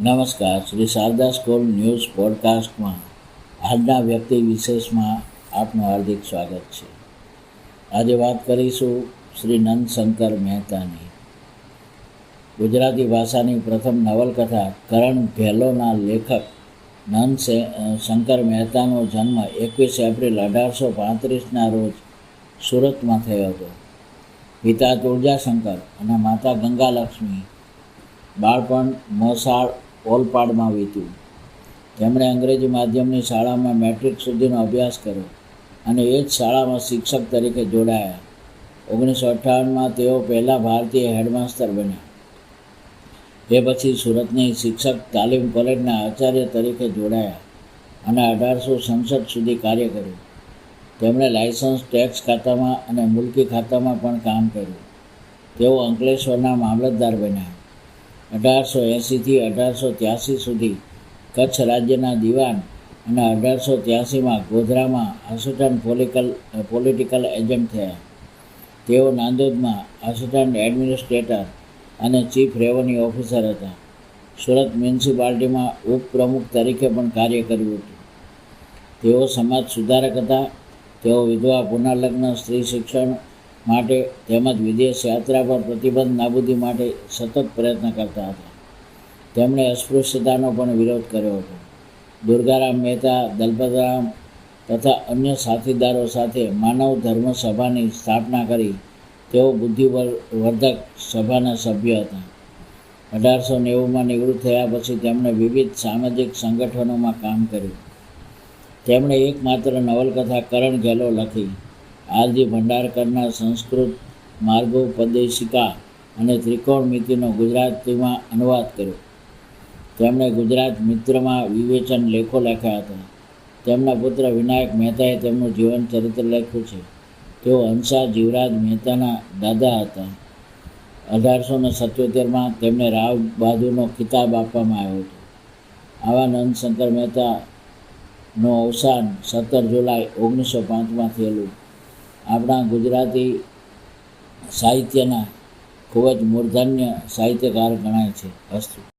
નમસ્કાર. Shri Sharda school news પોડકાસ્ટમાં આજના વ્યક્તિ વિશેષમાં આપનું હાર્દિક સ્વાગત છે. આજે વાત કરીશું શ્રી નંદશંકર મહેતાની. ગુજરાતી ભાષાની પ્રથમ નવલકથા કરણ ઘેલોના લેખક નંદશંકર મહેતાનો જન્મ 21 એપ્રિલ 1835ના રોજ સુરતમાં થયો હતો. પિતા તુળજાશંકર અને માતા ગંગાલક્ષ્મી. બાળપણ મોસાળ ઓલપાડમાં વીત્યું. તેમણે અંગ્રેજી માધ્યમની શાળામાં મેટ્રિક સુધીનો અભ્યાસ કર્યો અને એ જ શાળામાં શિક્ષક તરીકે જોડાયા. 1958માં તેઓ પહેલાં ભારતીય હેડમાસ્ટર બન્યા. એ પછી સુરતની શિક્ષક તાલીમ કોલેજના આચાર્ય તરીકે જોડાયા અને 1866 સુધી કાર્ય કર્યું. તેમણે લાયસન્સ ટેક્સ ખાતામાં અને મુલકી ખાતામાં પણ કામ કર્યું. તેઓ અંકલેશ્વરના મામલતદાર બન્યા. 1880થી 1883 સુધી કચ્છ રાજ્યના દિવાન અને 1883માં ગોધરામાં આસિસ્ટન્ટ પોલિટિકલ એજન્ટ થયા. તેઓ નાંદોદમાં આસિસ્ટન્ટ એડમિનિસ્ટ્રેટર અને ચીફ રેવન્યુ ઓફિસર હતા. સુરત મ્યુનિસિપાલિટીમાં ઉપપ્રમુખ તરીકે પણ કાર્ય કર્યું હતું. તેઓ સમાજ સુધારક હતા. તેઓ વિધવા પુનર્લગ્ન, સ્ત્રી શિક્ષણ માટે તેમજ વિદેશ યાત્રા પર પ્રતિબંધ નાબૂદી માટે સતત પ્રયત્ન કરતા હતા. તેમણે અસ્પૃશ્યતાનો પણ વિરોધ કર્યો હતો. દુર્ગારામ મહેતા, દલપતરામ તથા અન્ય સાથીદારો સાથે માનવ ધર્મ સભાની સ્થાપના કરી. તેઓ બુદ્ધિવર્ધક સભાના સભ્ય હતા. 1890માં નિવૃત્ત થયા પછી તેમણે વિવિધ સામાજિક સંગઠનોમાં કામ કર્યું. તેમણે એકમાત્ર નવલકથા કરણ ઘેલો લખી. આરજી ભંડારકરના સંસ્કૃત માર્ગોપદેશિકા અને ત્રિકોણમિતિનો ગુજરાતીમાં અનુવાદ કર્યો. તેમણે ગુજરાત મિત્રમાં વિવેચન લેખો લખ્યા હતા. તેમના પુત્ર વિનાયક મહેતાએ તેમનું જીવન ચરિત્ર લખ્યું છે. તેઓ હંસા જીવરાજ મહેતાના દાદા હતા. 1877માં તેમને રાવ બહાદુરનો ખિતાબ આપવામાં આવ્યો હતો. આવા નંદશંકર મહેતાનું અવસાન 17 જુલાઈ 1905માં થયેલું. આપણા ગુજરાતી સાહિત્યના ખૂબ જ મૂર્ધન્ય સાહિત્યકાર ગણાય છે. અસ્તુ.